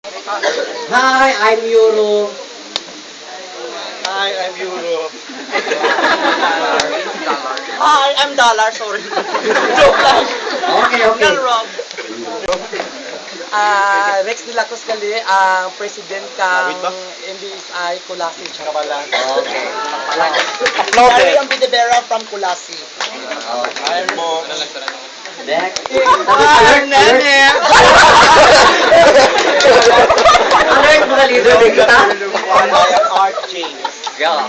Hi, I'm Euro. Hi, I'm Euro. Hi, I'm Dollar, sorry. Joke lang. Okay, okay. Rob. Rex de la Cruz Gali, ang president Lawid kang ba? MBSI Kulasi. Kabalan. Okay. Mary ang Bidebera from Kulasi. I'm Mo. Next. I'm Nene. Alert mga leader din kita. I am Art James. Yeah.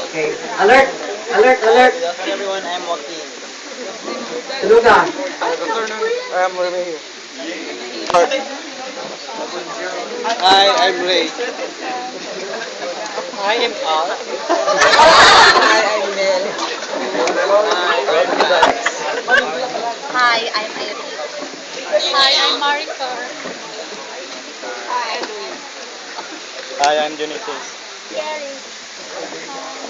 Okay. Alert. Alert, alert. Good afternoon everyone, I'm Joaquin. Tulugan. I am Romeo. Hi, I'm Ray. I am Al. Hi, I'm Nel. Hi, I'm Irene. Hi, I'm Maricor. Hi, I'm Junitis.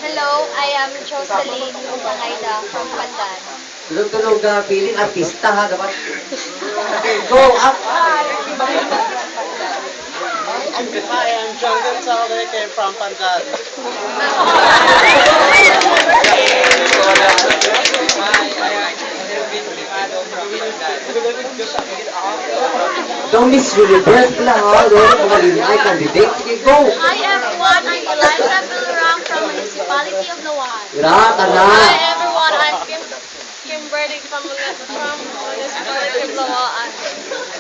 Hello, I am Jocelyn Upangaida from Pandan. Tulog-tulog feeling artista ha dapat. Okay, go up. Hi, I'm Jonathan Salve, came from Pandan. Don't miss universe pala ha. Doon mga limay candidate. Sige, go. Hi everyone, I'm Eliza Villarang from Municipality of Lawan. Ira, kana. Hi everyone, I'm Kimberly from Municipality of Lawan.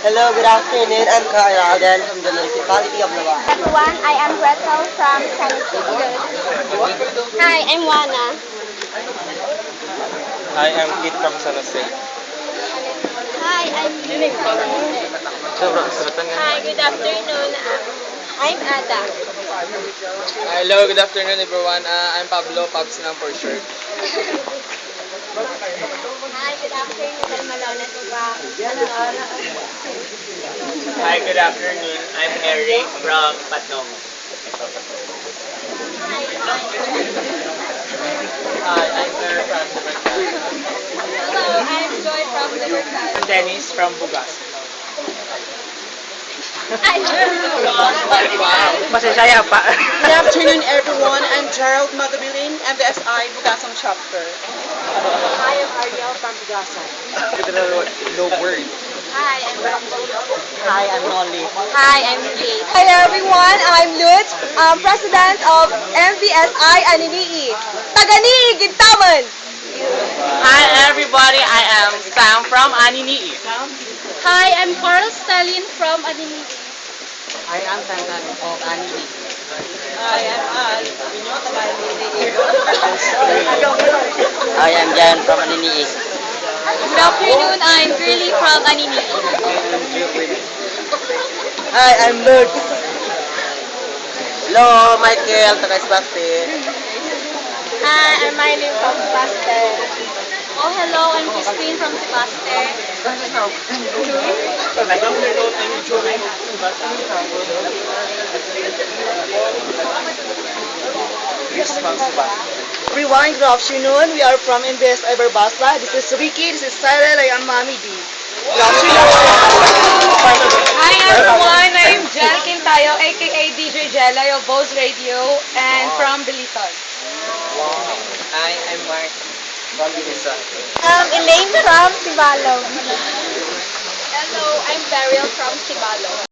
Hello, good afternoon. I'm Carl Alden from the Municipality of Lawa. Everyone, I am Gretel from San Isidro. Hi, I'm Juana. Hi, I'm Kit from San Jose. Hi, I'm Hi, good afternoon. I'm Ada. Hello, good afternoon everyone. I'm Pablo, Pabs lang for short. Hi, good afternoon. I'm Malona Tuba. Hi, good afternoon. I'm Eric from Patnong. Hi, I'm Claire from Hello, I'm Joy from Libertad. Dennis from Bugas. Masasaya pa. Good afternoon, everyone. I'm Gerald Magabilin, MBSI Bugasang Chapter. Hi, I'm Ariel from Bugasan. No word. Hi, I'm Hi, I'm Nolly. Hi, I'm Kate. Hi, everyone. I'm Lutz, President of MBSI Aninii. Taganii, Gintaman! Hi everybody, I am Sam from Aninii. Hi, I'm Coral Stalin from Adinili. I am Santan of Aninii. I am Al. I am Jan from Aninii. Good afternoon, I'm Girly from Anini. Hi, I'm Lutz. Hello, Michael, taga-Espaste. Hi, I'm Miley from Sipaste. Oh, hello, I'm Christine from Sipaste. Everyone, good afternoon. We are from MBSI Barbasla. This is Ricky. This is Cyril. I am Mami D. Good afternoon. Hi, everyone. I'm Jel Quintayo, aka DJ Jelay of Bose Radio, and from Biliton. Hi, I'm Mark from Binisa. Elaine from Sibalo. Hello, I'm Beryl from Sibalo.